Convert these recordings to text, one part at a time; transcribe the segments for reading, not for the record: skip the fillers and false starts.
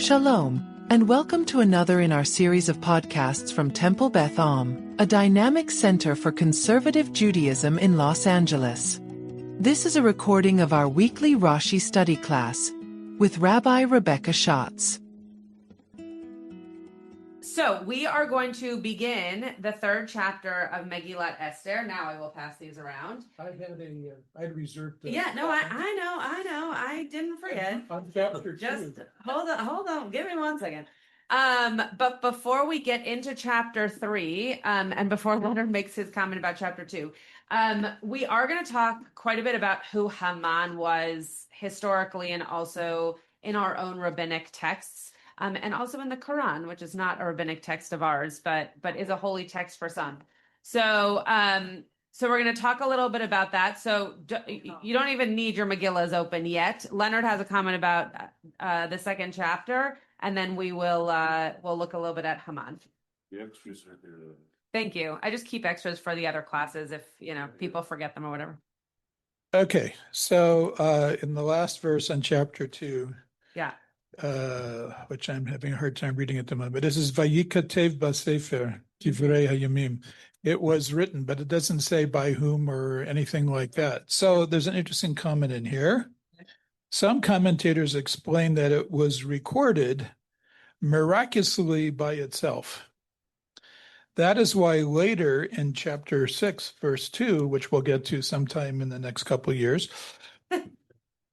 Shalom, and welcome to another in our series of podcasts from Temple Beth Am, a dynamic center for conservative Judaism in Los Angeles. This is a recording of our weekly Rashi study class with Rabbi Rebecca Schatz. So we are going to begin the third chapter of Megillat Esther. Now I will pass these around. I had reserved. Yeah, no, I know. I didn't forget. On chapter Just 2. hold on. Give me 1 second. But before we get into chapter 3, and before Leonard makes his comment about chapter 2, we are going to talk quite a bit about who Haman was historically and also in our own rabbinic texts. And also in the Quran, which is not a rabbinic text of ours, but is a holy text for some. So we're going to talk a little bit about that. So you don't even need your Megillas open yet. Leonard has a comment about the second chapter, and then we'll look a little bit at Haman. The extras are there. Thank you. I just keep extras for the other classes if people forget them or whatever. Okay, so in the last verse on chapter 2, yeah. Which I'm having a hard time reading at the moment. This is Vayikatev Basefer Divrei Hayamim. It was written, but it doesn't say by whom or anything like that. So there's an interesting comment in here. Some commentators explain that it was recorded miraculously by itself. That is why later in chapter 6, verse 2, which we'll get to sometime in the next couple of years,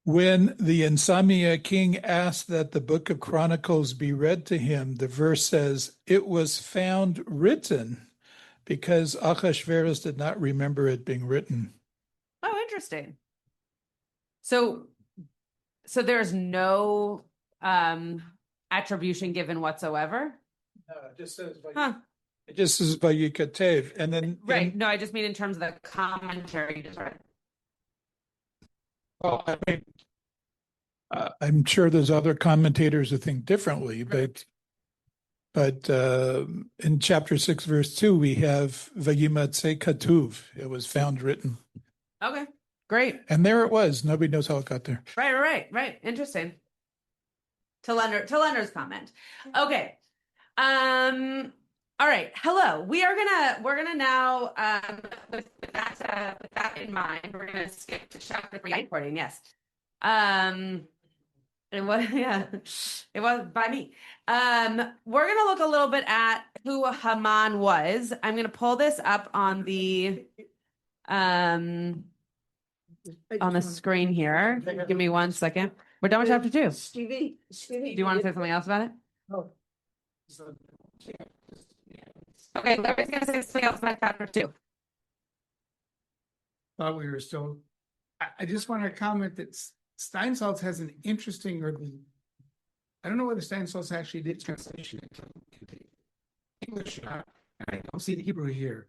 when the Insomnia king asked that the book of Chronicles be read to him, the verse says, it was found written because Achashverosh did not remember it being written. Oh, interesting. So there's no attribution given whatsoever? No, it just says it just says Vayikatev. And then right. No, I just mean in terms of the commentary you just read. Well, I mean, I'm sure there's other commentators who think differently, but in chapter 6, verse 2, we have Vayimatse Katuv. It was found written. Okay, great. And there it was. Nobody knows how it got there. Right. Interesting. To Leonard's comment. Okay. All right. Hello. We're gonna now with that in mind, we're gonna skip to chapter 3. Recording, yes. It was by me. We're gonna look a little bit at who Haman was. I'm gonna pull this up on the screen here. Give me 1 second. We're done with chapter 2. Stevie, do you want to say something else about it? Oh. Okay, Larry's going to say something else about chapter 2. Thought we were still. I just want to comment that Steinsaltz has an interesting, I don't know whether Steinsaltz actually did translation into English or not. I don't see the Hebrew here,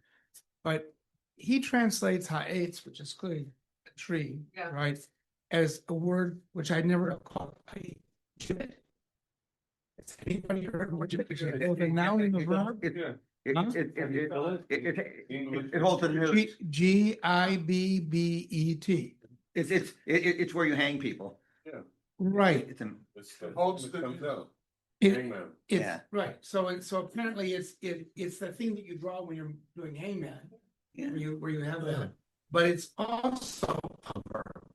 but he translates ha'etz, which is clearly a tree, right, as a word which I'd never called jibit. Has anybody heard of what jibit? Both a noun and a verb. It holds the news. Gibbet. It's where you hang people. Yeah. Right. It's an holds the comes out. Yeah. Right. So apparently it's the thing that you draw when you're doing hangman. Yeah. Where you have that. But it's also a verb.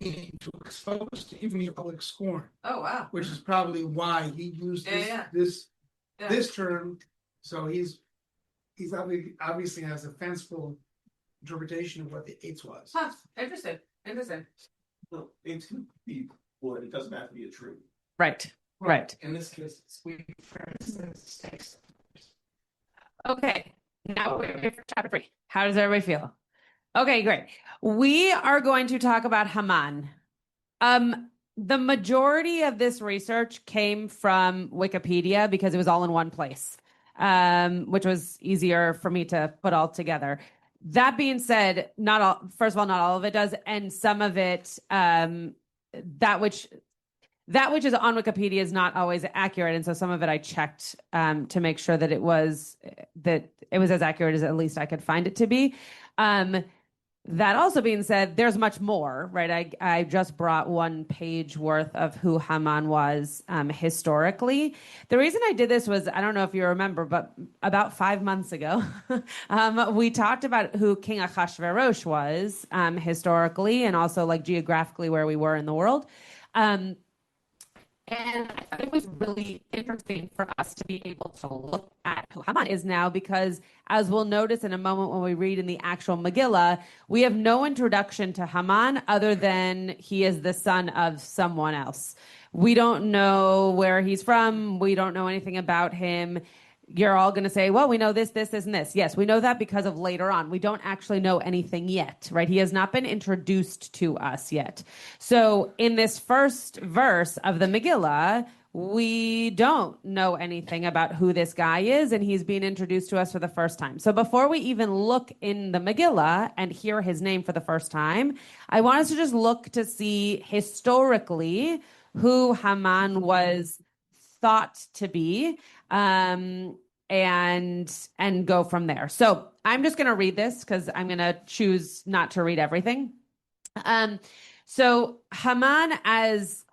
Meaning to expose to even your public scorn. Oh wow. Which is probably why he used this term. So he's obviously has a fanciful interpretation of what the eights was. Huh. Interesting. Well, it can be. Well, it doesn't have to be a tree. Right. In this case, it's sweet, for instance, steaks. Okay. Now we're ready for chapter 3. How does everybody feel? Okay, great. We are going to talk about Haman. The majority of this research came from Wikipedia because it was all in one place. Which was easier for me to put all together. That being said, not all of it does, and some of it, that which is on Wikipedia is not always accurate, and so some of it I checked to make sure that it was as accurate as at least I could find it to be. That also being said, there's much more, right? I just brought 1 page worth of who Haman was historically. The reason I did this was, I don't know if you remember, but about 5 months ago, we talked about who King Ahasuerus was historically and also like geographically where we were in the world. And I thought it was really interesting for us to be able to look at who Haman is now, because as we'll notice in a moment when we read in the actual Megillah, we have no introduction to Haman other than he is the son of someone else. We don't know where he's from. We don't know anything about him. You're all going to say, well, we know this, and this. Yes, we know that because of later on. We don't actually know anything yet, right? He has not been introduced to us yet. So in this first verse of the Megillah, we don't know anything about who this guy is, and he's being introduced to us for the first time. So before we even look in the Megillah and hear his name for the first time, I want us to just look to see historically who Haman was thought to be, and go from there. So I'm just going to read this because I'm going to choose not to read everything. So Haman, as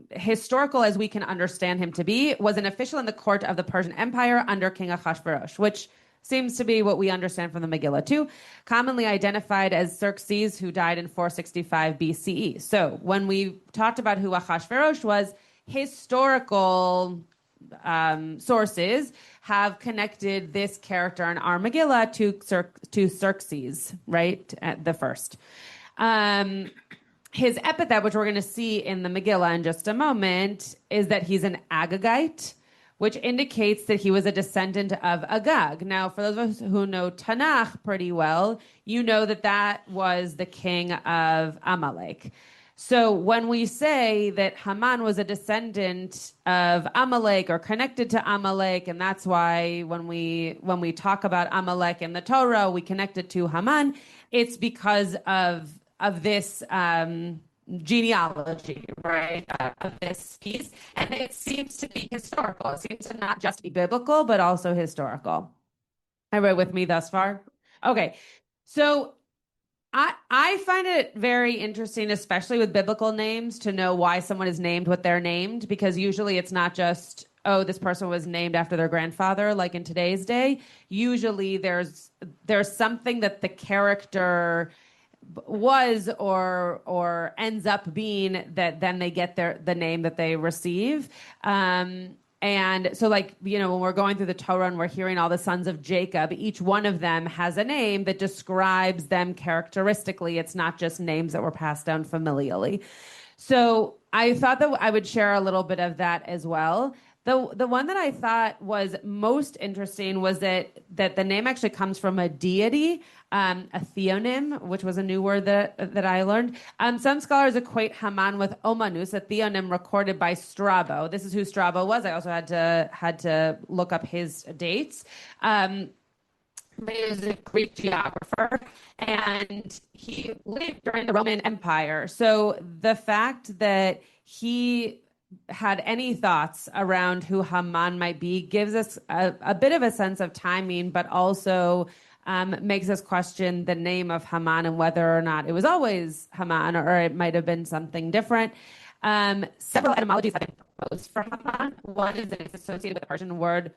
historical as we can understand him to be, was an official in the court of the Persian Empire under King Ahasuerus, which seems to be what we understand from the Megillah too, commonly identified as Xerxes, who died in 465 BCE. So when we talked about who Ahasuerus was, historical sources have connected this character in our Megillah to Xerxes, right? At the first. His epithet, which we're going to see in the Megillah in just a moment, is that he's an Agagite, which indicates that he was a descendant of Agag. Now, for those of us who know Tanakh pretty well, you know that that was the king of Amalek. So when we say that Haman was a descendant of Amalek or connected to Amalek, and that's why when we talk about Amalek in the Torah, we connect it to Haman, it's because of this genealogy, right, of this piece. And it seems to be historical. It seems to not just be biblical, but also historical. Everybody with me thus far? Okay. So I find it very interesting, especially with biblical names, to know why someone is named what they're named, because usually it's not just, oh, this person was named after their grandfather, like in today's day. Usually there's something that the character was or ends up being that then they get the name that they receive. And so, like, you know, when we're going through the Torah and we're hearing all the sons of Jacob, each one of them has a name that describes them characteristically. It's not just names that were passed down familially. So I thought that I would share a little bit of that as well. The one that I thought was most interesting was that the name actually comes from a deity, a theonym, which was a new word that I learned. Some scholars equate Haman with Omanus, a theonym recorded by Strabo. This is who Strabo was. I also had to look up his dates. He was a Greek geographer, and he lived during the Roman Empire. So the fact that he had any thoughts around who Haman might be gives us a bit of a sense of timing, but also makes us question the name of Haman and whether or not it was always Haman or it might have been something different. Several etymologies have been proposed for Haman. One is that it's associated with the Persian word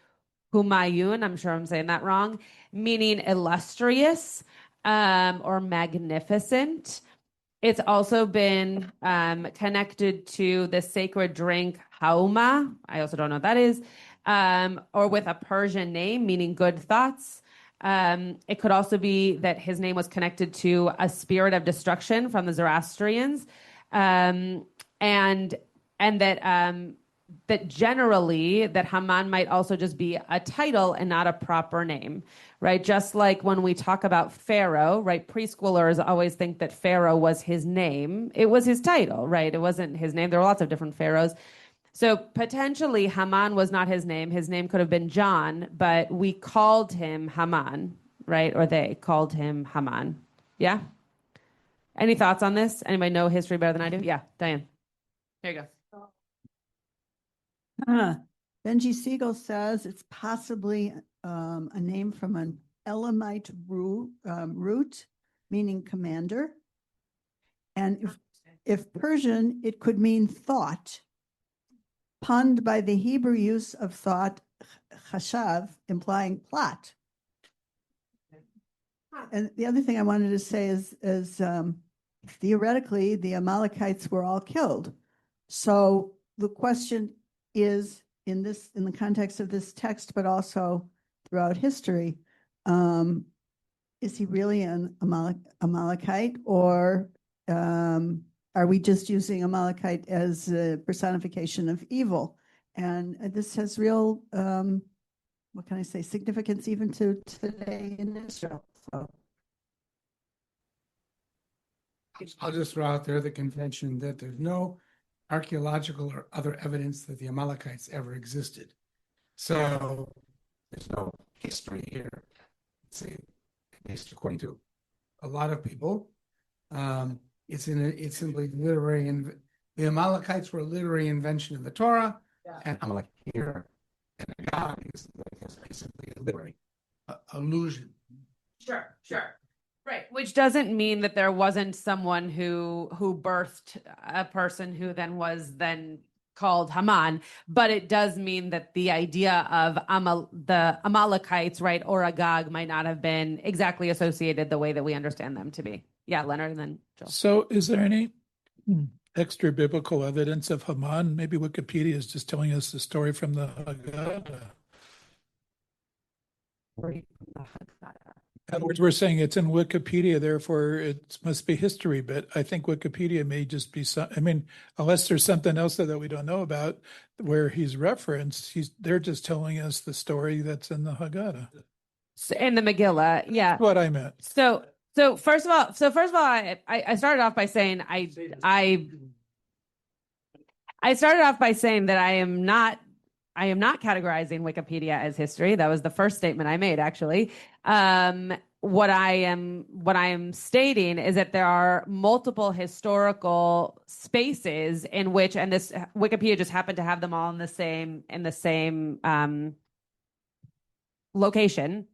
Humayun, I'm sure I'm saying that wrong, meaning illustrious or magnificent. It's also been connected to the sacred drink hauma. I also don't know what that is, or with a Persian name, meaning good thoughts. It could also be that his name was connected to a spirit of destruction from the Zoroastrians, and that generally that Haman might also just be a title and not a proper name, right? Just like when we talk about Pharaoh, right? Preschoolers always think that Pharaoh was his name. It was his title, right? It wasn't his name. There were lots of different pharaohs. So potentially Haman was not his name. His name could have been John, but we called him Haman, right? Or they called him Haman. Yeah? Any thoughts on this? Anybody know history better than I do? Yeah, Diane. There you go. Benji Siegel says it's possibly a name from an Elamite root, meaning commander. And if Persian, it could mean thought, punned by the Hebrew use of thought, chashav, implying plot. And the other thing I wanted to say is theoretically, the Amalekites were all killed. So the question is, in the context of this text, but also throughout history, is he really an Amalekite, or are we just using Amalekite as a personification of evil? And this has real, what can I say, significance even to today in Israel. So. I'll just throw out there the contention that there's no archaeological or other evidence that the Amalekites ever existed. So there's no history here. Say, at least according to a lot of people, it's simply literary. The Amalekites were a literary invention of the Torah, and Amalek here and Agag is basically a literary allusion. Sure. Right, which doesn't mean that there wasn't someone who birthed a person who was called Haman, but it does mean that the idea of the Amalekites, right, or Agag might not have been exactly associated the way that we understand them to be. Yeah, Leonard, and then Joel. So is there any extra biblical evidence of Haman? Maybe Wikipedia is just telling us the story from the Haggadah. In other words, we're saying it's in Wikipedia, therefore it must be history. But I think Wikipedia may just be unless there's something else that we don't know about where he's referenced, they're just telling us the story that's in the Haggadah. In the Megillah, yeah. That's what I meant. So first of all, I started off by saying I started off by saying that I am not categorizing Wikipedia as history. That was the first statement I made, actually. What I am stating is that there are multiple historical spaces in which, and this Wikipedia just happened to have them all in the same location.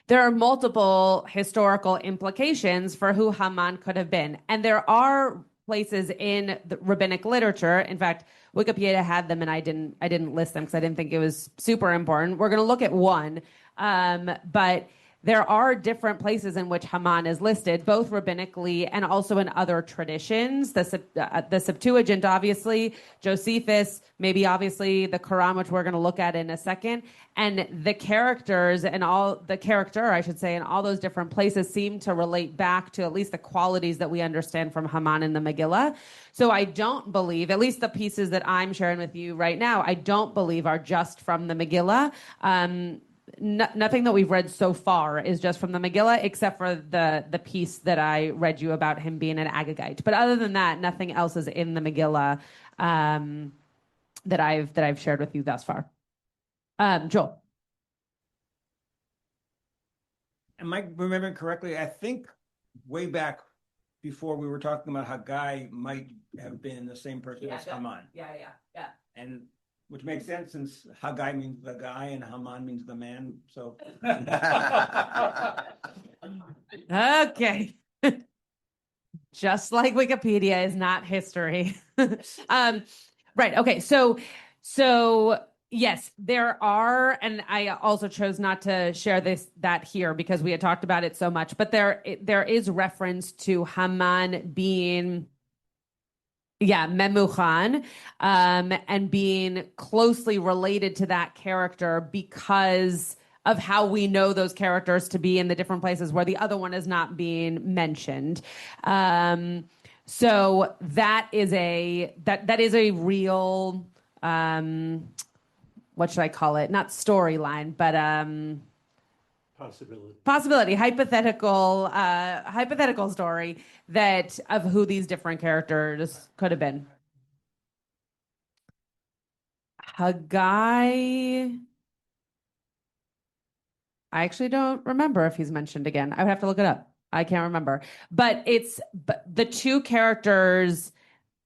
There are multiple historical implications for who Haman could have been, and there are places in the rabbinic literature. In fact, Wikipedia had them, and I didn't list them because I didn't think it was super important. We're going to look at one, but there are different places in which Haman is listed, both rabbinically and also in other traditions. The Septuagint, obviously, Josephus, maybe obviously the Quran, which we're going to look at in a second, and the characters and all the character, I should say, in all those different places seem to relate back to at least the qualities that we understand from Haman in the Megillah. So I don't believe, at least the pieces that I'm sharing with you right now, I don't believe are just from the Megillah. Nothing that we've read so far is just from the Megillah, except for the piece that I read you about him being an Agagite. But other than that, nothing else is in the Megillah that I've shared with you thus far. Joel. Am I remembering correctly? I think way back before we were talking about Haggai might have been the same person as Haman. Yeah. And which makes sense since Haggai means the guy and Haman means the man. So okay. Just like Wikipedia is not history. Right. Okay. So yes, there are, and I also chose not to share that here because we had talked about it so much, but there is reference to Haman being Memuchan, and being closely related to that character because of how we know those characters to be in the different places where the other one is not being mentioned. So that is a real, what should I call it? Not storyline, but possibility, hypothetical story that of who these different characters could have been. Haggai, I actually don't remember if he's mentioned again. I would have to look it up. I can't remember. But the two characters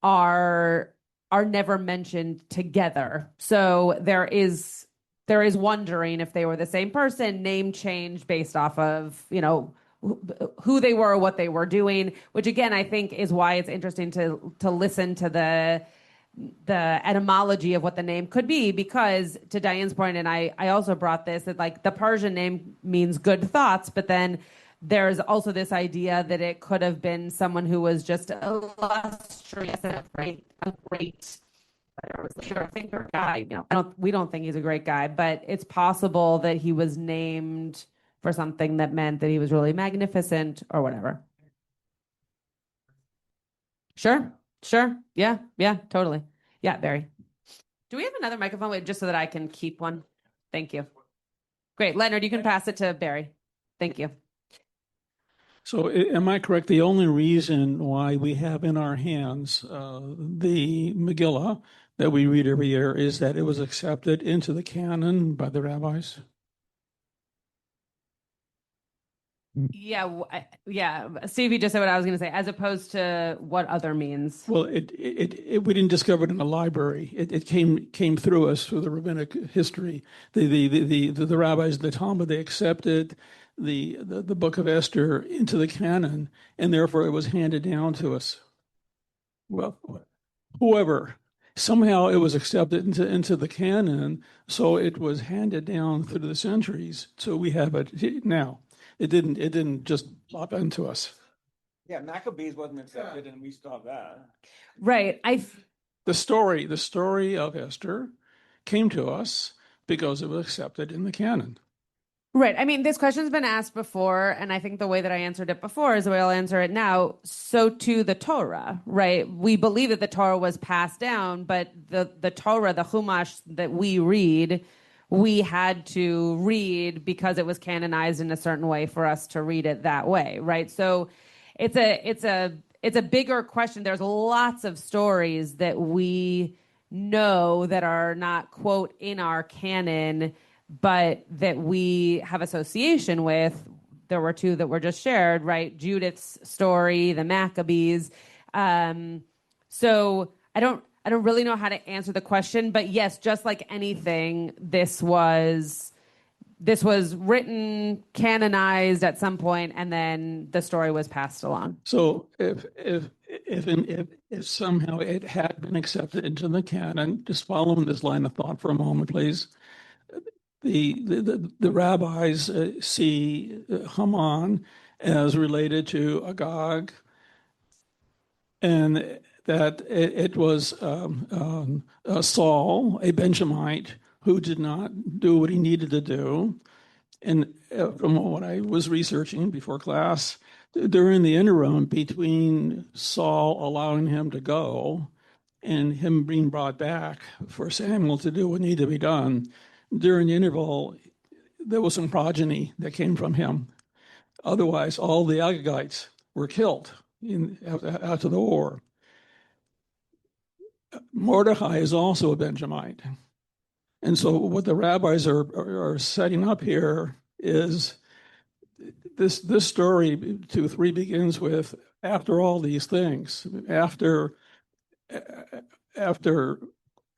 are never mentioned together. So there is wondering if they were the same person, name change based off of, who they were, what they were doing, which again, I think is why it's interesting to listen to the etymology of what the name could be, because to Diane's point, and I also brought this, that like the Persian name means good thoughts, but then there's also this idea that it could have been someone who was just illustrious and a great leader, a thinker guy. We don't think he's a great guy, but it's possible that he was named for something that meant that he was really magnificent or whatever. Sure. Yeah, totally. Yeah, Barry. Do we have another microphone? Wait, just so that I can keep one? Thank you. Great. Leonard, you can pass it to Barry. Thank you. So am I correct? The only reason why we have in our hands the Megillah that we read every year is that it was accepted into the canon by the rabbis? Yeah. Stevie just said what I was going to say, as opposed to what other means. Well, we didn't discover it in a library. It came through us through the rabbinic history. The rabbis, the Talmud, they accepted the book of Esther into the canon, and therefore it was handed down to us. Well, whoever, somehow it was accepted into the canon, so it was handed down through the centuries. So we have it now. It didn't just plop into us. Yeah, Maccabees wasn't accepted, and we still have that. Right. The story of Esther came to us because it was accepted in the canon. Right. I mean, this question's been asked before, and I think the way that I answered it before is the way I'll answer it now. So too the Torah, right? We believe that the Torah was passed down, but the Torah, the Chumash that we read, we had to read because it was canonized in a certain way for us to read it that way, right? So it's a bigger question. There's lots of stories that we know that are not, quote, in our canon, but that we have association with. There were two that were just shared, right? Judith's story, the Maccabees. So I don't really know how to answer the question, but yes, just like anything, this was written, canonized at some point, and then the story was passed along. So if somehow it had been accepted into the canon, just following this line of thought for a moment, please. The rabbis see Haman as related to Agag, and that it was Saul, a Benjamite, who did not do what he needed to do. And from what I was researching before class, during the interim between Saul allowing him to go and him being brought back for Samuel to do what needed to be done, during the interval, there was some progeny that came from him. Otherwise, all the Agagites were killed after the war. Mordecai is also a Benjamite. And so what the rabbis are setting up here is this story 2-3 begins with, after all these things, after Esther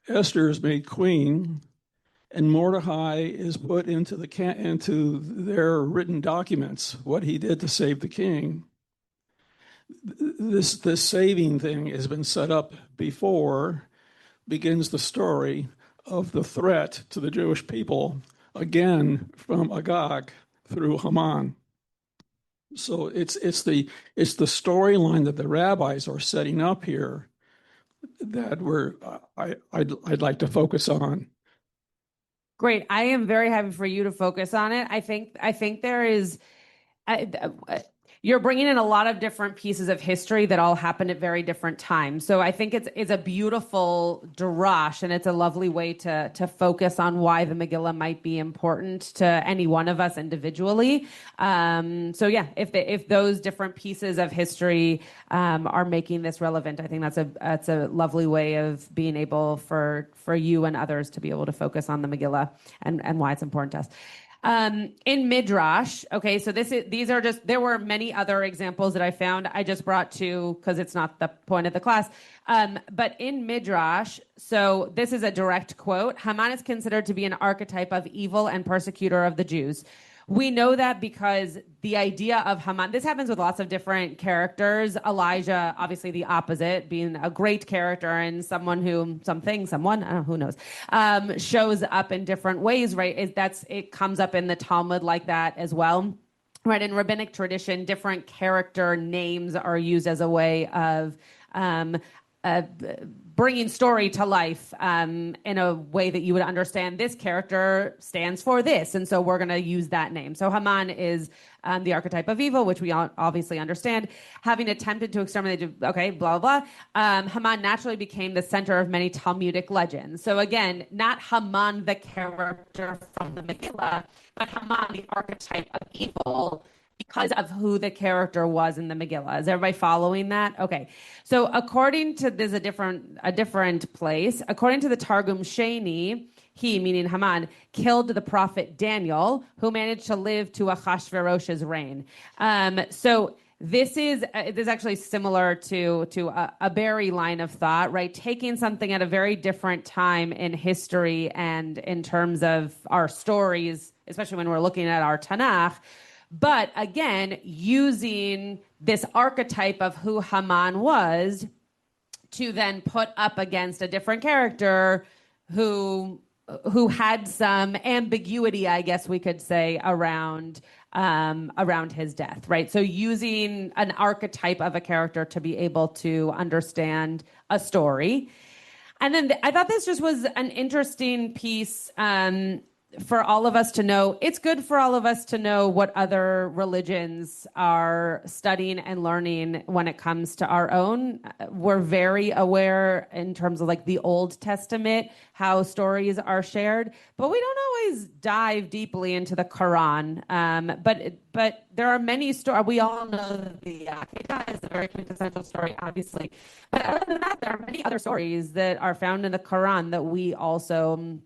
is made queen and Mordecai is put into their written documents, what he did to save the king. This saving thing has been set up before, begins the story of the threat to the Jewish people, again from Agag through Haman. So it's the storyline that the rabbis are setting up here that I'd like to focus on. Great. I am very happy for you to focus on it. I think there is, you're bringing in a lot of different pieces of history that all happened at very different times. So I think it's a beautiful darash, and it's a lovely way to focus on why the Megillah might be important to any one of us individually. So yeah, if those different pieces of history are making this relevant, I think that's a lovely way of being able for you and others to be able to focus on the Megillah and why it's important to us. In Midrash, okay, so these are just, there were many other examples that I found. I just brought two because it's not the point of the class. But in Midrash, so this is a direct quote. Haman is considered to be an archetype of evil and persecutor of the Jews. We know that because the idea of Haman, this happens with lots of different characters. Elijah, obviously the opposite, being a great character and someone who, someone, I don't know, who knows, shows up in different ways, right? It comes up in the Talmud like that as well. Right, in rabbinic tradition, different character names are used as a way of bringing story to life in a way that you would understand this character stands for this. And so we're going to use that name. So Haman is the archetype of evil, which we obviously understand. Having attempted to exterminate, okay, blah, blah, blah. Haman naturally became the center of many Talmudic legends. So again, not Haman, the character from the Megillah, but Haman, the archetype of evil, because of who the character was in the Megillah. Is everybody following that? Okay. So according to, there's a different place. According to the Targum Sheni, he, meaning Haman, killed the prophet Daniel, who managed to live to Achashverosh's reign. So this is actually similar to a Berry line of thought, right? Taking something at a very different time in history and in terms of our stories, especially when we're looking at our Tanakh. But again, using this archetype of who Haman was to then put up against a different character who had some ambiguity, I guess we could say, around his death, right? So using an archetype of a character to be able to understand a story. And then I thought this just was an interesting piece for all of us to know. It's good for all of us to know what other religions are studying and learning when it comes to our own. We're very aware in terms of like the Old Testament, how stories are shared, but we don't always dive deeply into the Quran. But there are many stories. We all know that the Akedah is a very quintessential story, obviously. But other than that, there are many other stories that are found in the Quran that we also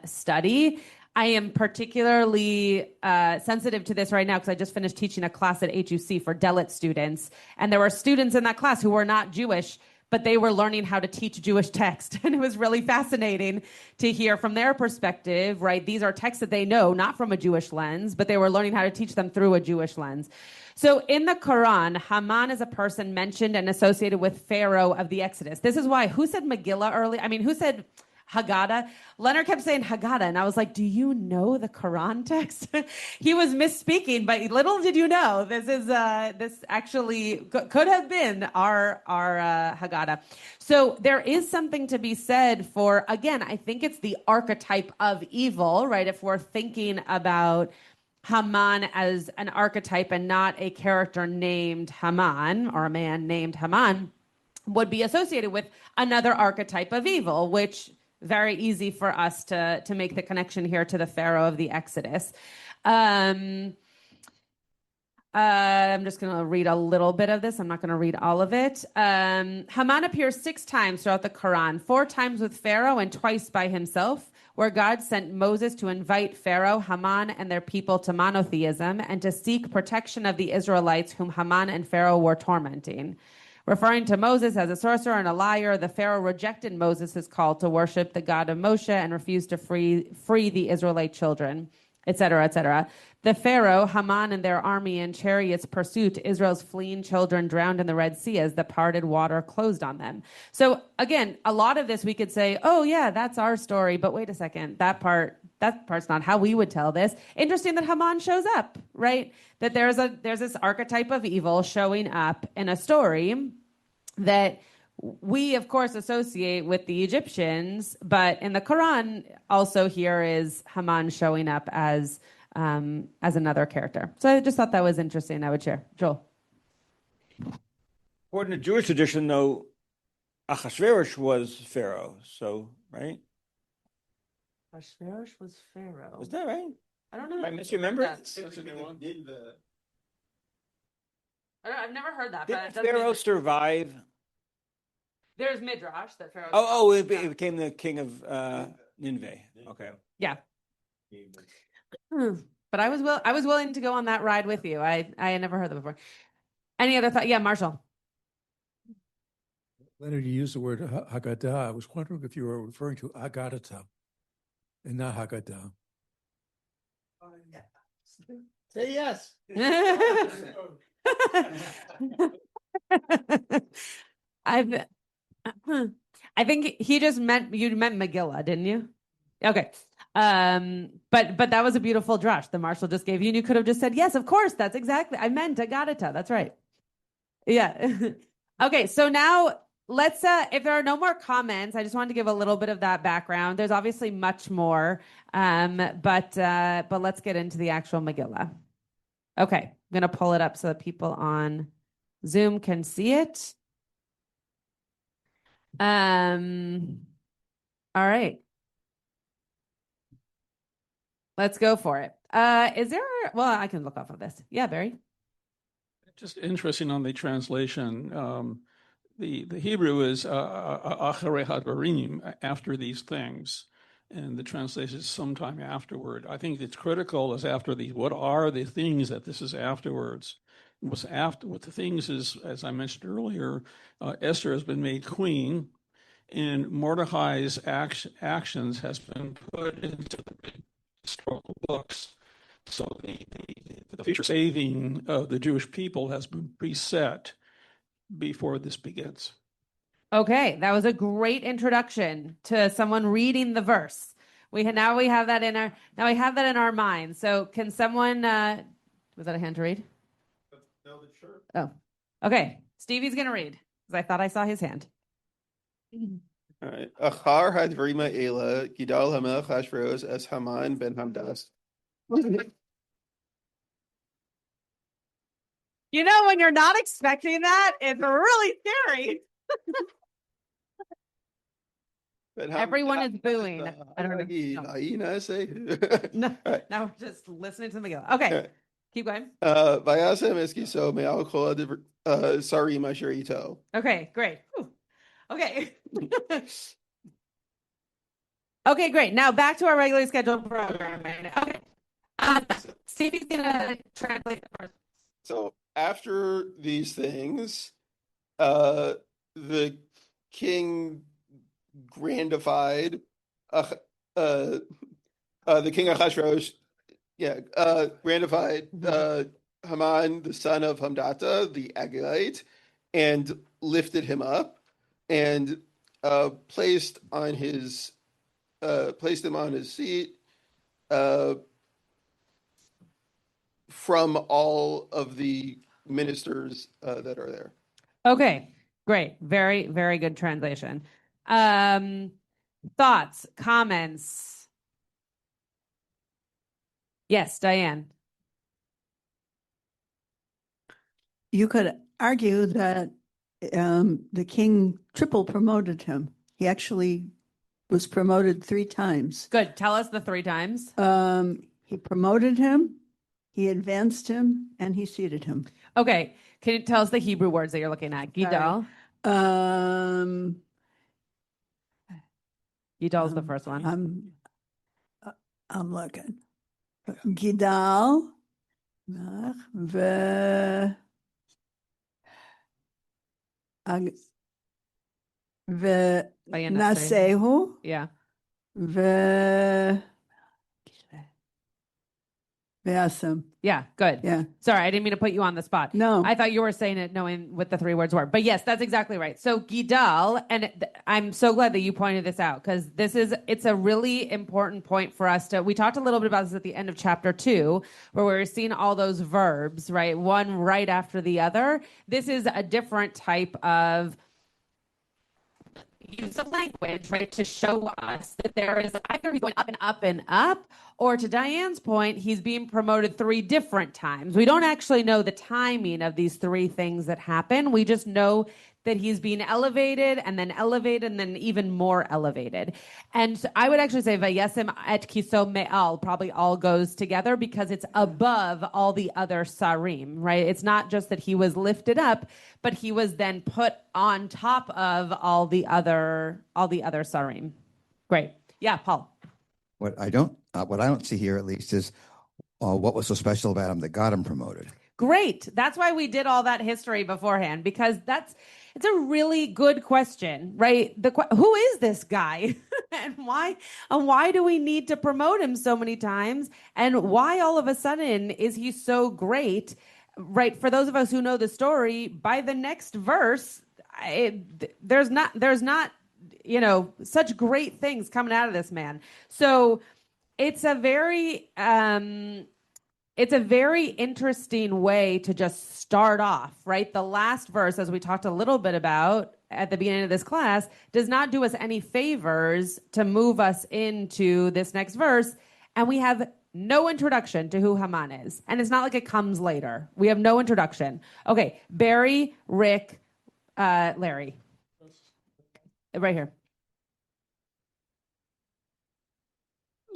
study. I am particularly sensitive to this right now because I just finished teaching a class at HUC for Dalit students, and there were students in that class who were not Jewish, but they were learning how to teach Jewish text, and it was really fascinating to hear from their perspective, right? These are texts that they know, not from a Jewish lens, but they were learning how to teach them through a Jewish lens. So in the Quran, Haman is a person mentioned and associated with Pharaoh of the Exodus. This is why, who said Megillah earlier? I mean, who said Haggadah? Leonard kept saying Haggadah, and I was like, do you know the Quran text? He was misspeaking, but little did you know, this actually could have been our Haggadah. So there is something to be said for, again, I think it's the archetype of evil, right? If we're thinking about Haman as an archetype and not a character named Haman or a man named Haman, would be associated with another archetype of evil, which very easy for us to make the connection here to the Pharaoh of the Exodus. I'm just going to read a little bit of this. I'm not going to read all of it. Haman appears 6 times throughout the Quran, 4 times with Pharaoh and twice by himself, where God sent Moses to invite Pharaoh, Haman, and their people to monotheism and to seek protection of the Israelites whom Haman and Pharaoh were tormenting. Referring to Moses as a sorcerer and a liar, the Pharaoh rejected Moses' call to worship the God of Moshe and refused to free the Israelite children, etc., etc. The Pharaoh, Haman, and their army and chariots pursued Israel's fleeing children drowned in the Red Sea as the parted water closed on them. So again, a lot of this we could say, oh yeah, that's our story, but wait a second, that part's not how we would tell this. Interesting that Haman shows up, right? That there's this archetype of evil showing up in a story that we, of course, associate with the Egyptians, but in the Quran, also here is Haman showing up as another character. So I just thought that was interesting. I would share. Joel. According to Jewish tradition, though, Achashverosh was Pharaoh. So, right? Achashverosh was Pharaoh. Was that right? I don't know. I misremember. I've never heard that. Did Pharaoh survive? There's Midrash that Pharaoh. It became the king of Nineveh. Okay. Yeah. But I was willing to go on that ride with you. I had never heard that before. Any other thought? Yeah, Marshall. Leonard, you used the word Haggadah. I was wondering if you were referring to Agadah and not Haggadah. Say yes. I've I think he just meant you meant Megillah, didn't you? Okay. But that was a beautiful drush the Marshal just gave you, and you could have just said, yes, of course, that's exactly. I meant Agadita. That's right. Yeah. Okay, so now let's if there are no more comments, I just wanted to give a little bit of that background. There's obviously much more. But let's get into the actual Megillah. Okay, I'm gonna pull it up so that people on Zoom can see it. All right. Let's go for it. Is there, well, I can look off of this. Yeah, Barry. Just interesting on the translation. The Hebrew is acharei hadvarim, after these things, and the translation is sometime afterward. I think it's critical is after these. What are the things that this is afterwards? What's after? What the things is, as I mentioned earlier, Esther has been made queen, and Mordecai's actions has been put into the historical books. So the future saving of the Jewish people has been preset before this begins. Okay, that was a great introduction to someone reading the verse. We have that in our minds. So can someone was that a hand to read? No, sure. Oh, okay. Stevie's gonna read because I thought I saw his hand. All right. Achar hadvarim ha'ela gidal hamelech Hashverosh es Haman ben Hamdas. You know, when you're not expecting that, it's really scary. Everyone is booing. I don't know. No, Right. now we're just listening to the Megillah. Okay, Right. keep going. Vayasem eskiso me'al kol sarim asher ito. Okay, great. Whew. Okay. Okay, great. Now back to our regularly scheduled programming. Okay. Stevie's gonna translate the first. So after these things, the king grandified, the king Achashverosh, grandified Haman, the son of Hamdata, the Agagite, and lifted him up and placed him on his seat from all of the ministers that are there. Okay, great. Very, very good translation. Thoughts, comments? Yes, Diane. You could argue that the king triple promoted him. He actually was promoted 3 times. Good. Tell us the 3 times. He promoted him, he advanced him, and he seated him. Okay. Can you tell us the Hebrew words that you're looking at? Gidal. Gidal is the first one. I'm looking. Gidal, Nasehu. Yeah. Ve'asem. Yeah, good. Yeah. Sorry, I didn't mean to put you on the spot. No. I thought you were saying it knowing what the 3 words were. But yes, that's exactly right. So Gidal, and I'm so glad that you pointed this out because it's a really important point for us we talked a little bit about this at the end of chapter 2, where we were seeing all those verbs, right? One right after the other. This is a different type of use of language, right, to show us that there is either he's going up and up and up, or to Diane's point, he's being promoted 3 different times. We don't actually know the timing of these 3 things that happen. We just know that he's being elevated and then even more elevated. And so I would actually say Vayesem et kiso me'al probably all goes together because it's above all the other sarim, right? It's not just that he was lifted up, but he was then put on top of all the other sarim. Great. Yeah, Paul. What I don't see here, at least, is what was so special about him that got him promoted. Great. That's why we did all that history beforehand, because it's a really good question, right? Who is this guy? And why do we need to promote him so many times? And why all of a sudden is he so great? Right. For those of us who know the story, by the next verse, there's not, such great things coming out of this man. So it's a very interesting way to just start off, right? The last verse, as we talked a little bit about at the beginning of this class, does not do us any favors to move us into this next verse. And we have no introduction to who Haman is. And it's not like it comes later. We have no introduction. Okay, Barry, Rick, Larry. Right here.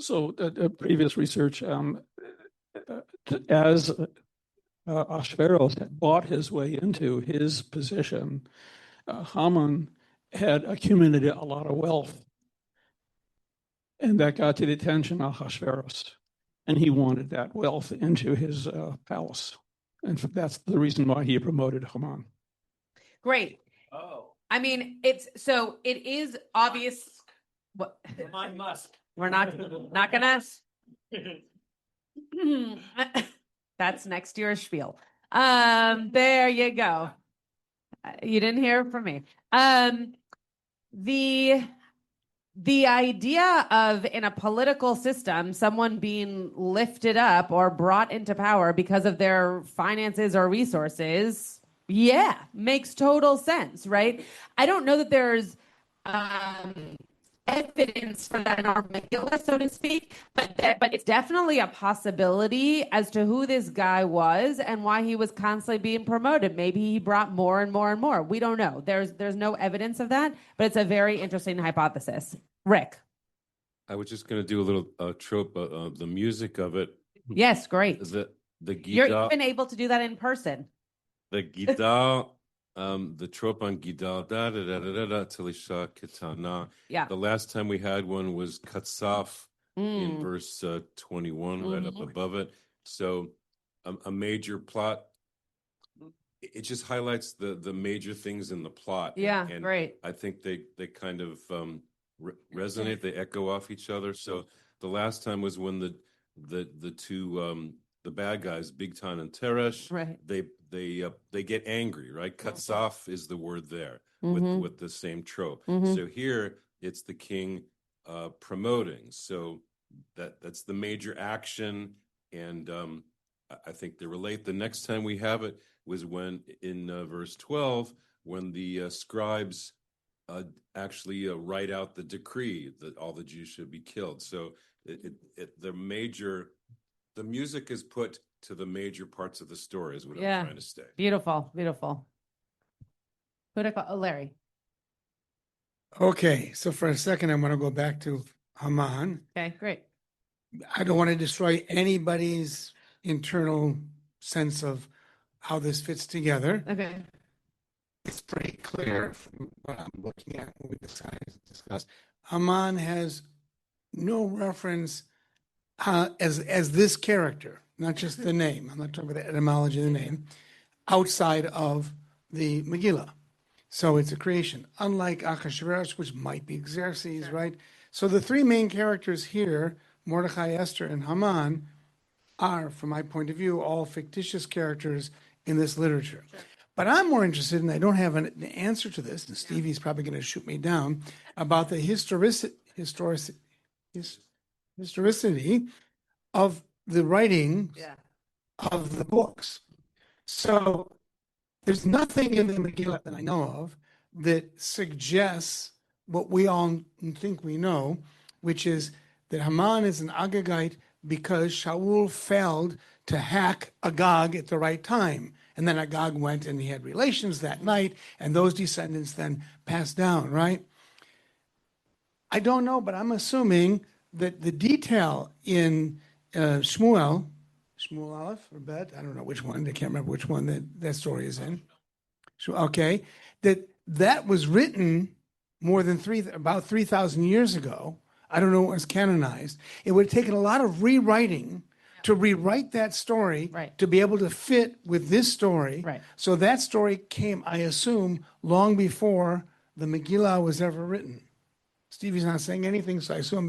So previous research, as Ahasuerus had bought his way into his position, Haman had accumulated a lot of wealth. And that got to the attention of Ahasuerus. And he wanted that wealth into his palace. And that's the reason why he promoted Haman. Great. Oh. I mean, it is obvious. What? Haman Musk. We're not gonna. That's next year's spiel. There you go. You didn't hear it from me. The idea of, in a political system, someone being lifted up or brought into power because of their finances or resources, makes total sense, right? I don't know that there's evidence for that in our Megillah, so to speak, but it's definitely a possibility as to who this guy was and why he was constantly being promoted. Maybe he brought more and more and more. We don't know. There's no evidence of that, but it's a very interesting hypothesis. Rick. I was just going to do a little trope, the music of it. Yes, great. The Gita. You're even able to do that in person. The Gita. The trope on Gidal, da da da da da da, Tilisha Kitana. Yeah. The last time we had one was Katsaf in verse 21, right up above it. So a major plot. It just highlights the major things in the plot. Yeah, and great. I think they kind of resonate. They echo off each other. So the last time was when the two the bad guys, Bigtan and Teresh, right. They get angry, right? Katsaf is the word there with the same trope. So here it's the king promoting. So that's the major action, and I think they relate. The next time we have it was when in verse 12, when the scribes actually write out the decree that all the Jews should be killed. So the music is put to the major parts of the story is what I'm trying to say. Beautiful, beautiful. Larry. Okay, so for a second, I want to go back to Haman. Okay, great. I don't want to destroy anybody's internal sense of how this fits together. Okay. It's pretty clear from what I'm looking at when we discuss. Haman has no reference as this character, not just the name. I'm not talking about the etymology of the name, outside of the Megillah. So it's a creation, unlike Ahasuerus, which might be Xerxes, right? So the three main characters here, Mordecai, Esther, and Haman, are, from my point of view, all fictitious characters in this literature. Sure. But I'm more interested, and I don't have an answer to this, and Stevie's probably going to shoot me down, about the historicity of the writing of the books. So there's nothing in the Megillah that I know of that suggests what we all think we know, which is that Haman is an Agagite because Shaul failed to hack Agag at the right time. And then Agag went and he had relations that night, and those descendants then passed down, right? I don't know, but I'm assuming that the detail in Shmuel Aleph or Bet, I don't know which one, I can't remember which one that story is in. Okay, that was written more than about 3,000 years ago. I don't know what was canonized. It would have taken a lot of rewriting to rewrite that story to be able to fit with this story. Right. So that story came, I assume, long before the Megillah was ever written. Stevie's not saying anything, so I assume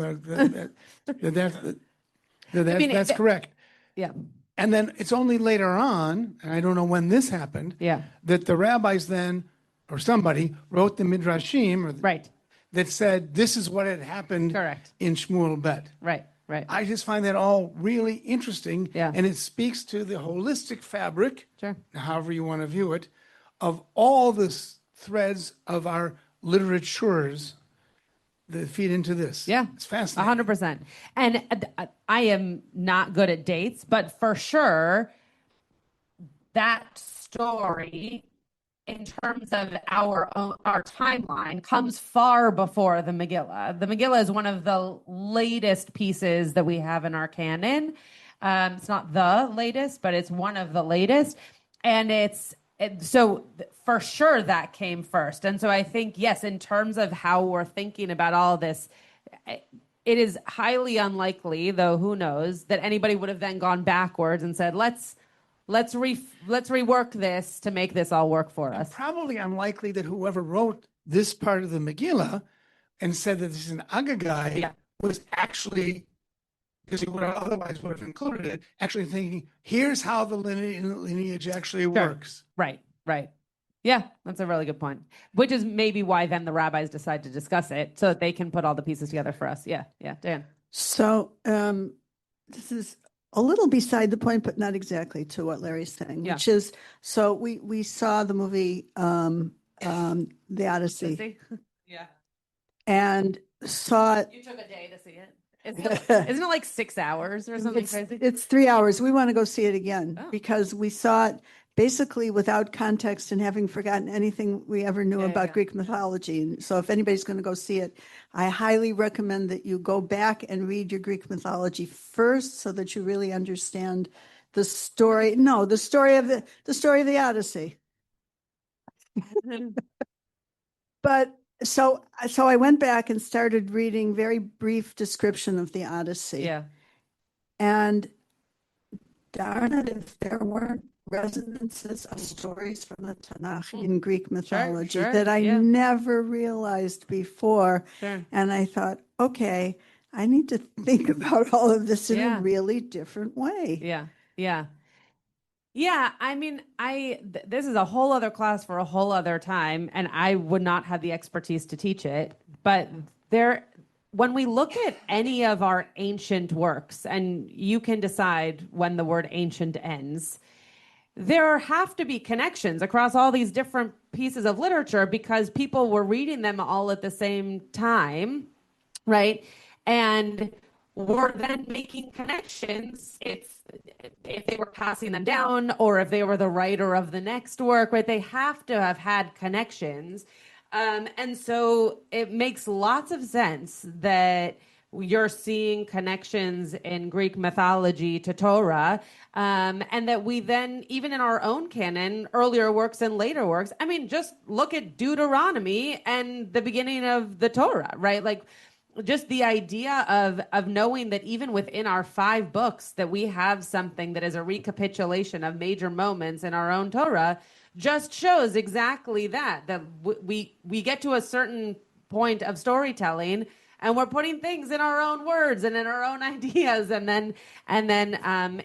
that's correct. Yeah. And then it's only later on, and I don't know when this happened, that the rabbis then, or somebody, wrote the Midrashim, right, that said this is what had happened in Shmuel Bet. Right. I just find that all really interesting, and it speaks to the holistic fabric, however you want to view it, of all the threads of our literatures that feed into this. Yeah. It's fascinating. 100%. And I am not good at dates, but for sure, that story, in terms of our timeline, comes far before the Megillah. The Megillah is one of the latest pieces that we have in our canon. It's not the latest, but it's one of the latest. And so for sure that came first. And so I think, yes, in terms of how we're thinking about all this, it is highly unlikely, though who knows, that anybody would have then gone backwards and said, let's rework this to make this all work for us. Probably unlikely that whoever wrote this part of the Megillah and said that this is an Agagai was actually, because he would have otherwise would have included it, actually thinking, here's how the lineage actually works. Right. Yeah, that's a really good point. Which is maybe why then the rabbis decide to discuss it so that they can put all the pieces together for us. Yeah, Dan. So this is a little beside the point, but not exactly to what Larry's saying, which is, so we saw the movie The Odyssey. Yeah. And saw it. You took a day to see it. Isn't it like 6 hours or something crazy? It's 3 hours. We want to go see it again because we saw it basically without context and having forgotten anything we ever knew about Greek mythology. And so if anybody's going to go see it, I highly recommend that you go back and read your Greek mythology first so that you really understand the story. No, the story of the Odyssey. But so I went back and started reading very brief description of the Odyssey. Yeah. And darn it, if there weren't resonances of stories from the Tanakh in Greek mythology that I never realized before. And I thought, okay, I need to think about all of this in a really different way. Yeah, I mean, this is a whole other class for a whole other time, and I would not have the expertise to teach it. But when we look at any of our ancient works, and you can decide when the word ancient ends, there have to be connections across all these different pieces of literature because people were reading them all at the same time, right? And were then making connections if they were passing them down or if they were the writer of the next work, right? They have to have had connections. And so it makes lots of sense that you're seeing connections in Greek mythology to Torah, and that we then, even in our own canon, earlier works and later works, I mean, just look at Deuteronomy and the beginning of the Torah, right? Like, just the idea of knowing that even within our 5 books that we have something that is a recapitulation of major moments in our own Torah just shows exactly that we get to a certain point of storytelling and we're putting things in our own words and in our own ideas and then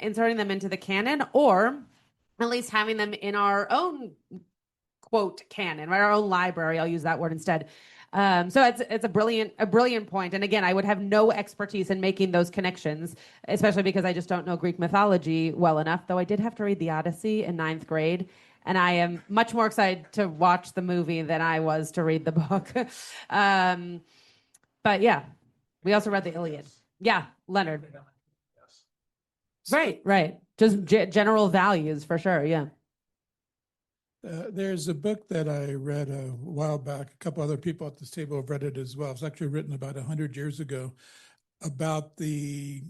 inserting them into the canon, or at least having them in our own quote canon, right? Our own library. I'll use that word instead. So it's a brilliant point. And again, I would have no expertise in making those connections, especially because I just don't know Greek mythology well enough, though I did have to read the Odyssey in 9th grade. And I am much more excited to watch the movie than I was to read the book. But yeah, we also read the Iliad. Yeah, Leonard. Right. Just general values for sure. Yeah. There's a book that I read a while back. A couple other people at this table have read it as well. It's actually written about 100 years ago about the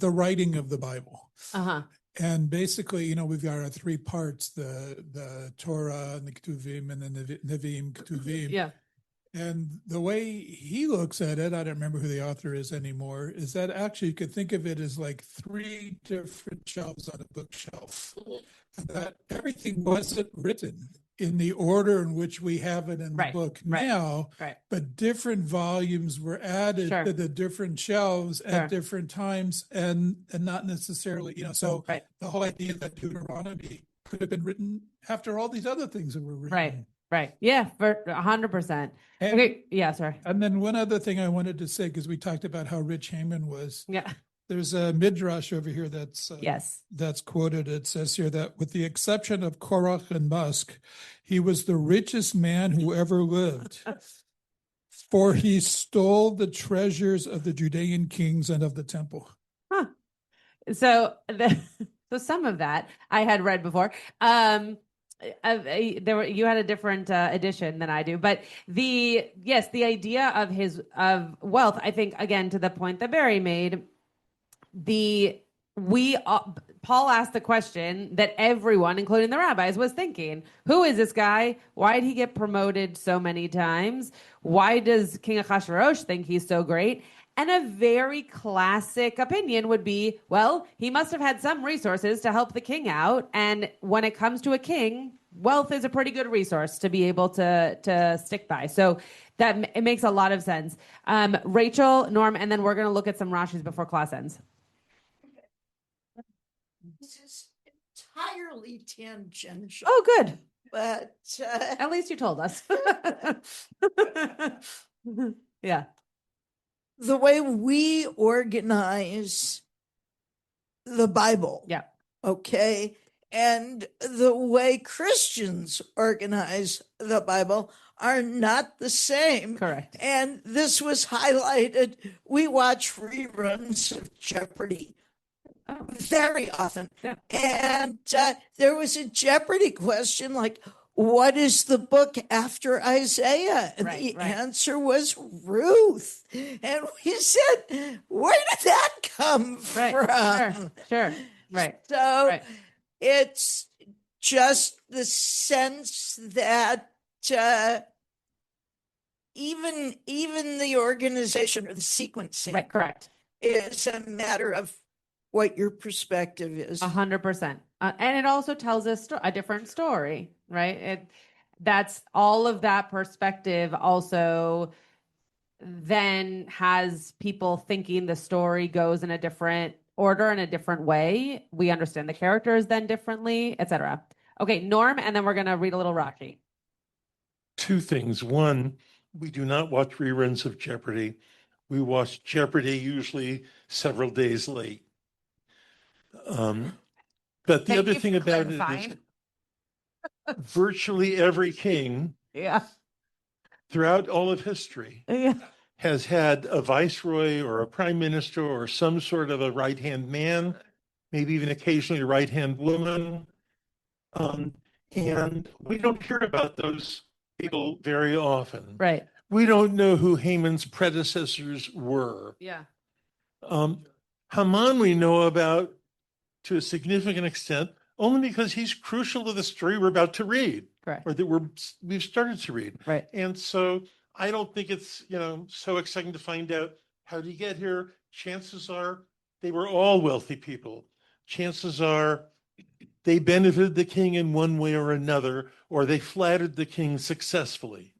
writing of the Bible. Uh-huh. And basically, we've got our 3 parts, the Torah and the Ketuvim and then the Nevi'im, Ketuvim. Yeah. And the way he looks at it, I don't remember who the author is anymore, is that actually you could think of it as like 3 different shelves on a bookshelf. And that everything wasn't written in the order in which we have it in the Right, book right, now, right. but different volumes were added Sure. to the different shelves Sure. at different times, and not necessarily, so Right. the whole idea that Deuteronomy could have been written after all these other things that were written. Right. Right. Yeah, for 100%. And, Okay. Yeah. Sorry. and then one other thing I wanted to say, because we talked about how rich Haman was. Yeah. There's a midrash over here that's Yes. that's quoted. It says here that with the exception of Korach and Musk, he was the richest man who ever lived, for he stole the treasures of the Judean kings and of the temple. Huh. So so some of that I had read before. You had a different edition than I do, but the idea of wealth, I think, again, to the point that Barry made, Paul asked the question that everyone, including the rabbis, was thinking: who is this guy? Why did he get promoted so many times? Why does King Ahasuerus think he's so great? And a very classic opinion would be, well, he must have had some resources to help the king out. And when it comes to a king, wealth is a pretty good resource to be able to stick by. So it makes a lot of sense. Rachel, Norm, and then we're going to look at some Rashis before class ends. This is entirely tangential. Oh, good. But at least you told us. Yeah. The way we organize the Bible. Yeah. Okay. And the way Christians organize the Bible are not the same. Correct. And this was highlighted. We watch reruns of Jeopardy very often. Yeah. And there was a Jeopardy question like, what is the book after Isaiah? And the answer was Ruth. And we said, where did that come from? Sure. Right. So it's just the sense that even the organization or the sequencing is a matter of what your perspective is. 100%. And it also tells us a different story, right? That's all of that perspective also then has people thinking the story goes in a different order, in a different way. We understand the characters then differently, etc. Okay, Norm, and then we're going to read a little Rashi. Two things. One, we do not watch reruns of Jeopardy. We watch Jeopardy usually several days late. But the other thing about it is virtually every king throughout all of history has had a viceroy or a prime minister or some sort of a right-hand man, maybe even occasionally a right-hand woman. And we don't hear about those people very often. Right. We don't know who Haman's predecessors were. Yeah. Haman we know about to a significant extent, only because he's crucial to the story we're about to read, or that we've started to read. Right. And so I don't think it's so exciting to find out how did he get here. Chances are they were all wealthy people. Chances are they benefited the king in one way or another, or they flattered the king successfully.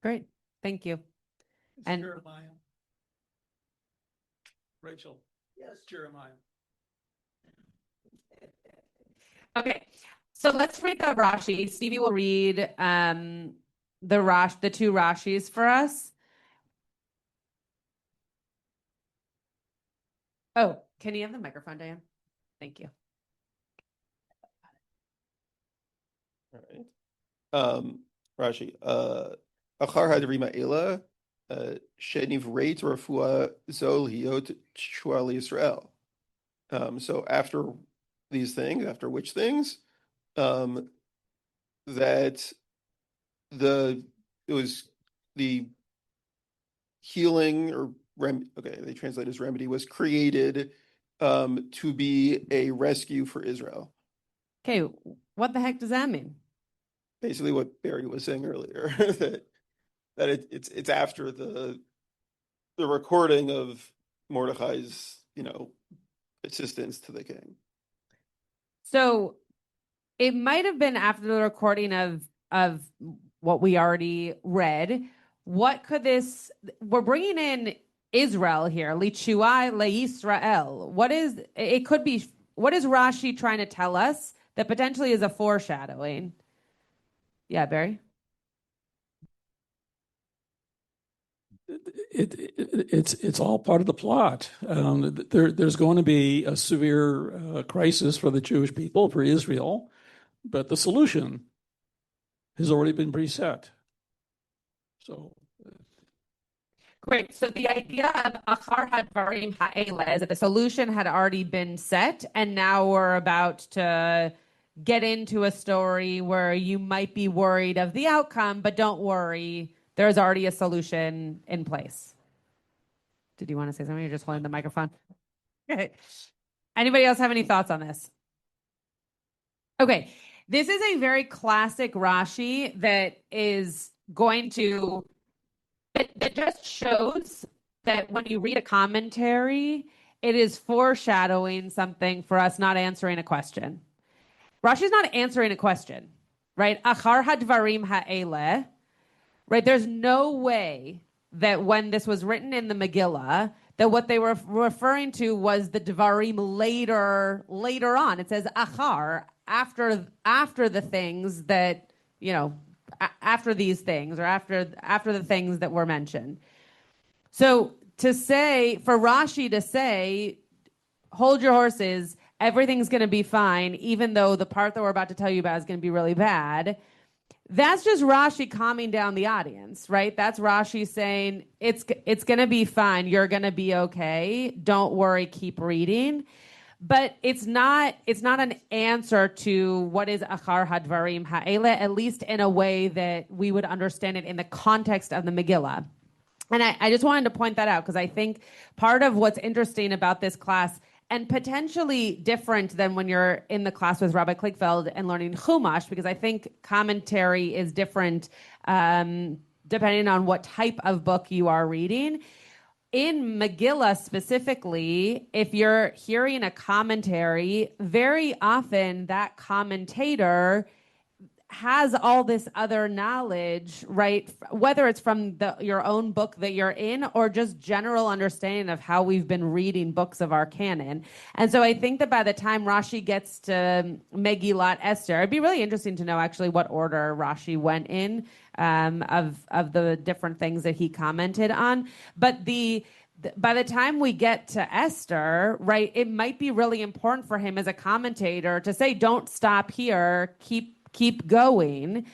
Great, thank you. And Jeremiah. Rachel. Yes, Jeremiah. Okay, so let's read the Rashi. Stevie will read the two Rashis for us. Oh, can you have the microphone, Diane? Thank you. All right. Rashi. Achar hadrima ela shenivreit rafua zol hiot shua Israel. So after these things, after which things, that it was the healing or they translate as remedy was created to be a rescue for Israel. Okay, what the heck does that mean? Basically, what Barry was saying earlier, that it's after the recording of Mordecai's assistance to the king. So it might have been after the recording of what we already read. What could this? We're bringing in Israel here, Lichuai leIsrael. What is? It could be. What is Rashi trying to tell us that potentially is a foreshadowing? Yeah, Barry. It's all part of the plot. There's going to be a severe crisis for the Jewish people, for Israel, but the solution has already been preset. So, great. So the idea of Achar Hadvarim Ha'ela is that the solution had already been set, and now we're about to get into a story where you might be worried of the outcome, but don't worry, there's already a solution in place. Did you want to say something? You're just holding the microphone. Okay. Anybody else have any thoughts on this? Okay. This is a very classic Rashi that is going to, that just shows that when you read a commentary, it is foreshadowing something for us not answering a question. Rashi's not answering a question, right? Achar hadvarim ha'eleh, right? There's no way that when this was written in the Megillah, that what they were referring to was the dvarim later on. It says achar, after the things that, after these things, or after the things that were mentioned. So to say, for Rashi to say, hold your horses, everything's going to be fine, even though the part that we're about to tell you about is going to be really bad, that's just Rashi calming down the audience, right? That's Rashi saying, it's going to be fine, you're going to be okay, don't worry, keep reading. But it's not an answer to what is Achar Hadvarim Ha'ela, at least in a way that we would understand it in the context of the Megillah. And I just wanted to point that out because I think part of what's interesting about this class, and potentially different than when you're in the class with Rabbi Kligfeld and learning Chumash, because I think commentary is different depending on what type of book you are reading. In Megillah specifically, if you're hearing a commentary, very often that commentator has all this other knowledge, right? Whether it's from your own book that you're in or just general understanding of how we've been reading books of our canon. And so I think that by the time Rashi gets to Megillat Esther, it'd be really interesting to know actually what order Rashi went in of the different things that he commented on. But by the time we get to Esther, right, it might be really important for him as a commentator to say, don't stop here, keep going,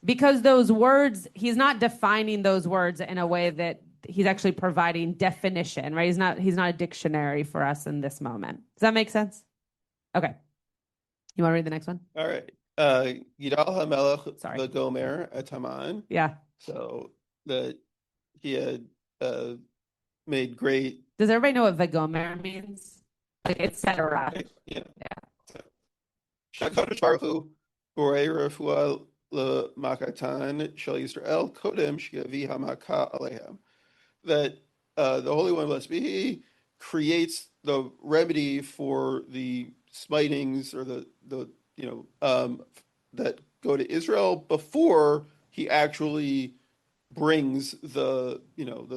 because those words, he's not defining those words in a way that he's actually providing definition, right? He's not a dictionary for us in this moment. Does that make sense? Okay. You want to read the next one? All right. Yidal HaMelech Vagomer et Haman. Yeah. So that he had made great. Does everybody know what Vagomer means? Like it's etc. Yeah. Shakodesh Baruch Hu Borei Refuah LeMakatan Shel Yisrael Kodem Sheyavi HaMaka Alehem. That the Holy One, blessed be He, creates the remedy for the smitings or the that go to Israel before he actually brings the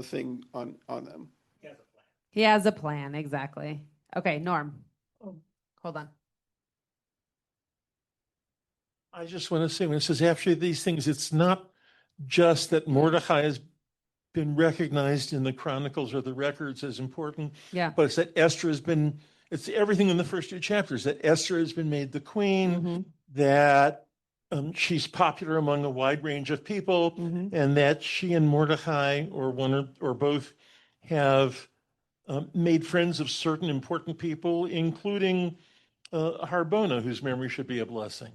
thing on them. He has a plan, exactly. Okay, Norm. Hold on. I just want to say, when it says after these things, it's not just that Mordechai has been recognized in the chronicles or the records as important, but it's that Esther has been, it's everything in the first two chapters, that Esther has been made the queen, that she's popular among a wide range of people, and that she and Mordechai, or one or both, have made friends of certain important people, including Harbona, whose memory should be a blessing.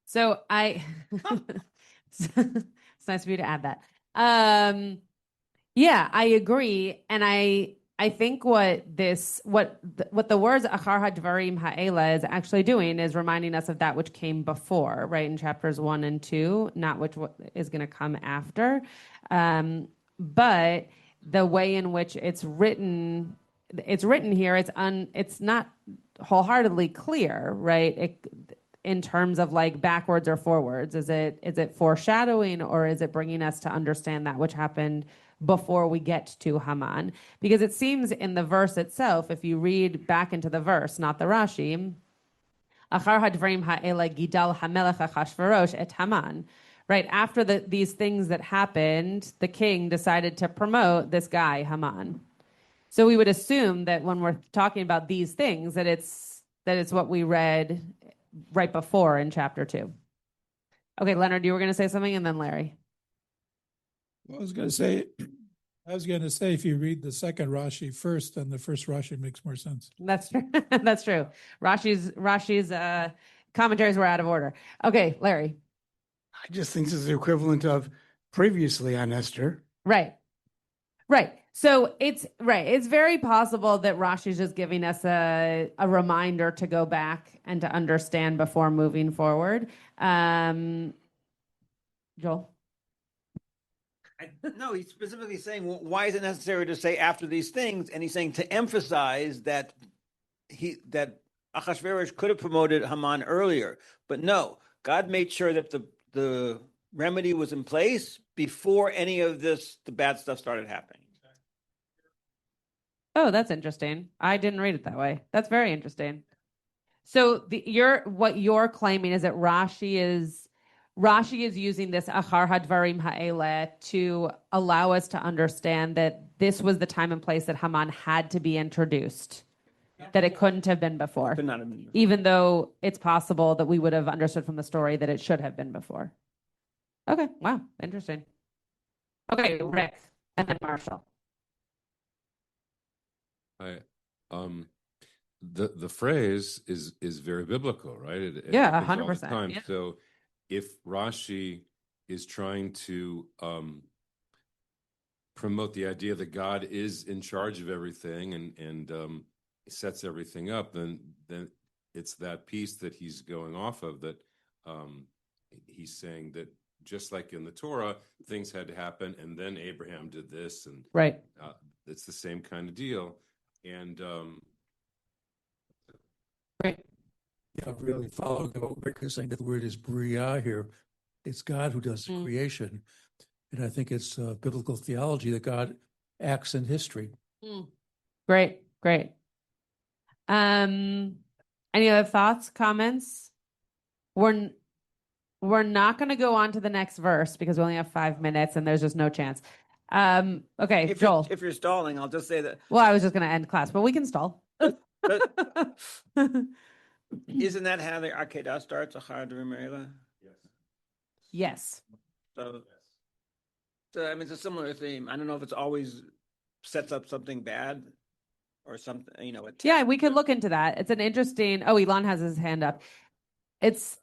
So it's nice of you to add that. Yeah, I agree. And I think what the words Achar HaDvarim Ha'ela is actually doing is reminding us of that which came before, right, in chapters 1 and 2, not what is going to come after. But the way in which it's written here, it's not wholeheartedly clear, right? in terms of like backwards or forwards? Is it foreshadowing, or is it bringing us to understand that which happened before we get to Haman? Because it seems in the verse itself, if you read back into the verse, not the Rashi, Achar hadvarim ha'ela gidal hamelech Achashverosh et Haman. Right after these things that happened, the king decided to promote this guy Haman. So we would assume that when we're talking about these things, that it's what we read right before in chapter 2. Okay, Leonard, you were going to say something, and then Larry. I was going to say, if you read the second Rashi first, then the first Rashi makes more sense. That's true. That's true. Rashi's commentaries were out of order. Okay, Larry. I just think this is the equivalent of previously on Esther. Right. So it's very possible that Rashi's just giving us a reminder to go back and to understand before moving forward. Joel? No, he's specifically saying, well, why is it necessary to say after these things? And he's saying to emphasize that Achashverosh could have promoted Haman earlier, but no, God made sure that the remedy was in place before any of the bad stuff started happening. Oh, that's interesting. I didn't read it that way. That's very interesting. So what you're claiming is that Rashi is using this achar hadvarim ha'eleh to allow us to understand that this was the time and place that Haman had to be introduced, that it couldn't have been before, even though it's possible that we would have understood from the story that it should have been before. Okay, wow, interesting. Okay, Rick, and then Marshall. The phrase is very biblical, right? It 100%. Yeah. So if Rashi is trying to promote the idea that God is in charge of everything and sets everything up, then it's that piece that he's going off of, that he's saying that just like in the Torah, things had to happen, and then Abraham did this, and right. It's the same kind of deal. And right. Yeah, really following what Rick is saying, that the word is bria here. It's God who does the creation. And I think it's biblical theology that God acts in history. Great. Any other thoughts, comments? We're not going to go on to the next verse because we only have 5 minutes and there's just no chance. Okay, Joel. If you're stalling, I'll just say that. Well, I was just going to end class, but we can stall. Isn't that how the Akedah starts? Yes. So I mean, it's a similar theme. I don't know if it's always sets up something bad or something, Yeah, we could look into that. It's an interesting. Oh, Elon has his hand up. It's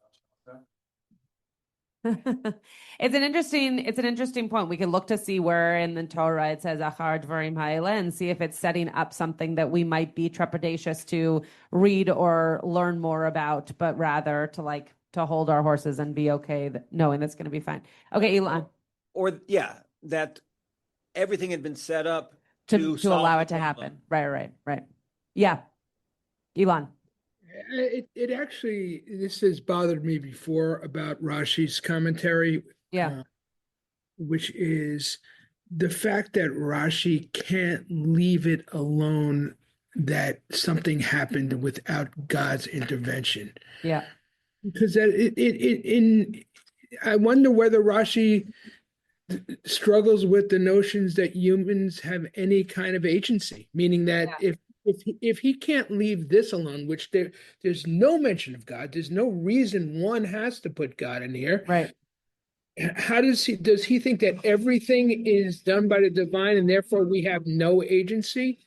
it's an interesting point. We can look to see where in the Torah it says achar dvarim ha'eleh and see if it's setting up something that we might be trepidatious to read or learn more about, but rather to hold our horses and be okay knowing that's going to be fine. Okay, Elon. Or that everything had been set up to allow it to happen. Right. Yeah, Elon. It actually, this has bothered me before about Rashi's commentary. Yeah. Which is the fact that Rashi can't leave it alone that something happened without God's intervention. Yeah. Because I wonder whether Rashi struggles with the notions that humans have any kind of agency, meaning that if he can't leave this alone, which there's no mention of God, there's no reason one has to put God in here. Right. How does he think that everything is done by the divine and therefore we have no agency?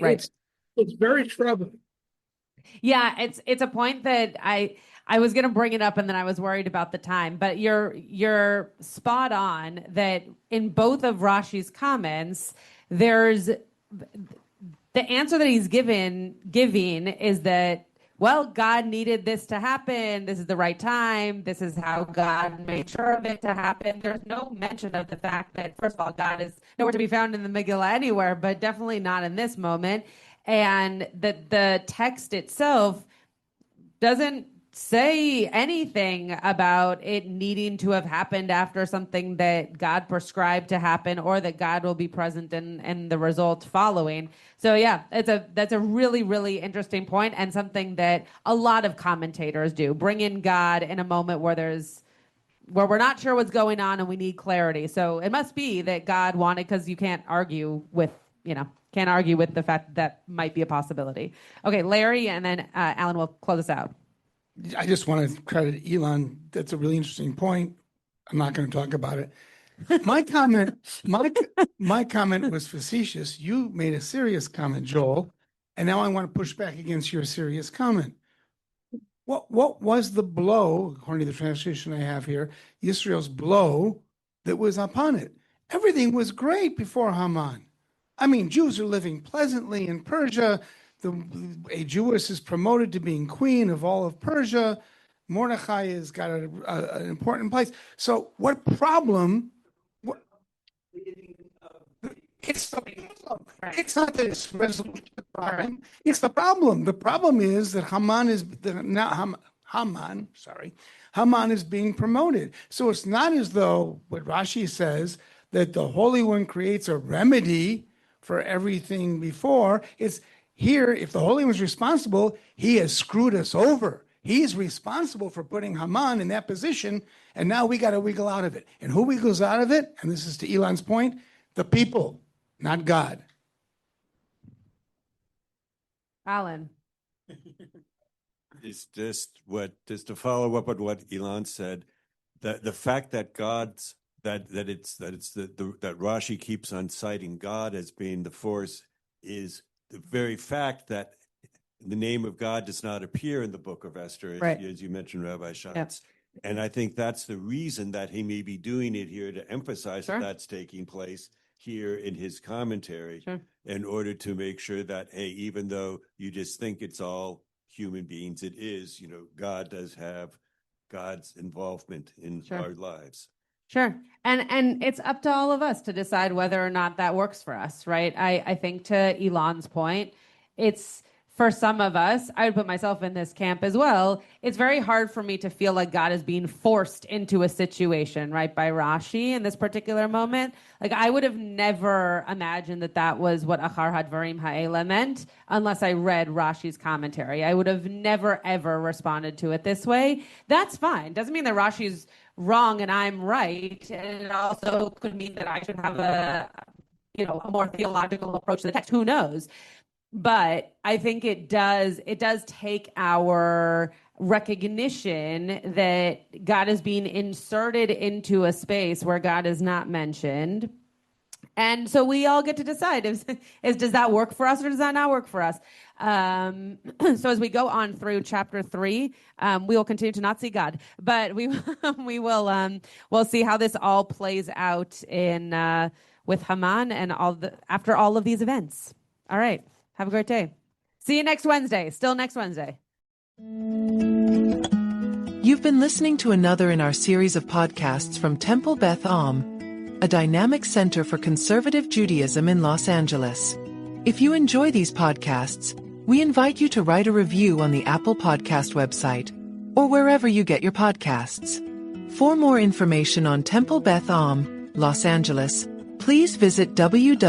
Right. It's very troubling. Yeah, it's a point that I was going to bring it up and then I was worried about the time, but you're spot on that in both of Rashi's comments, there's the answer that he's giving is that, well, God needed this to happen. This is the right time. This is how God made sure of it to happen. There's no mention of the fact that, first of all, God is nowhere to be found in the Megillat anywhere, but definitely not in this moment. And that the text itself doesn't say anything about it needing to have happened after something that God prescribed to happen, or that God will be present in the result following. So yeah, that's a really, really interesting point, and something that a lot of commentators do. Bring in God in a moment where we're not sure what's going on and we need clarity. So it must be that God wanted, because you can't argue with the fact that might be a possibility. Okay, Larry, and then Alan will close us out. I just want to credit Elon. That's a really interesting point. I'm not going to talk about it. My comment was facetious. You made a serious comment, Joel, and now I want to push back against your serious comment. What was the blow, according to the translation I have here, Israel's blow that was upon it? Everything was great before Haman. I mean, Jews are living pleasantly in Persia. A Jewess is promoted to being queen of all of Persia. Mordechai has got an important place. So what problem? It's the problem. It's not that it's resolution of the problem. It's the problem. The problem is that Haman is being promoted. So it's not as though what Rashi says, that the Holy One creates a remedy for everything before. It's here, if the Holy One's responsible, he has screwed us over. He's responsible for putting Haman in that position, and now we got to wiggle out of it. And who wiggles out of it? And this is to Elon's point, the people, not God. Alan. It's just to follow up on what Elon said, that the fact that that Rashi keeps on citing God as being the force is the very fact that the name of God does not appear in the book of Esther, as you mentioned, Rabbi Schatz. Yep. And I think that's the reason that he may be doing it here, to emphasize that that's taking place here in his commentary, in order to make sure that, hey, even though you just think it's all human beings, it is, God does have God's involvement in our lives. Sure. And it's up to all of us to decide whether or not that works for us, right? I think, to Elon's point, it's, for some of us, I would put myself in this camp as well, it's very hard for me to feel like God is being forced into a situation, right, by Rashi in this particular moment. Like, I would have never imagined that was what Achar Hadvarim Ha'ela meant unless I read Rashi's commentary. I would have never, ever responded to it this way. That's fine. Doesn't mean that Rashi's wrong and I'm right. And it also could mean that I should have a more theological approach to the text. Who knows? But I think it does take our recognition that God is being inserted into a space where God is not mentioned. And so we all get to decide, does that work for us or does that not work for us? So as we go on through chapter 3, we will continue to not see God, but we'll see how this all plays out with Haman and after all of these events. All right. Have a great day. See you next Wednesday. Still next Wednesday. You've been listening to another in our series of podcasts from Temple Beth Am, a dynamic center for conservative Judaism in Los Angeles. If you enjoy these podcasts, we invite you to write a review on the Apple Podcast website or wherever you get your podcasts. For more information on Temple Beth Am, Los Angeles, please visit www.tba.la.org.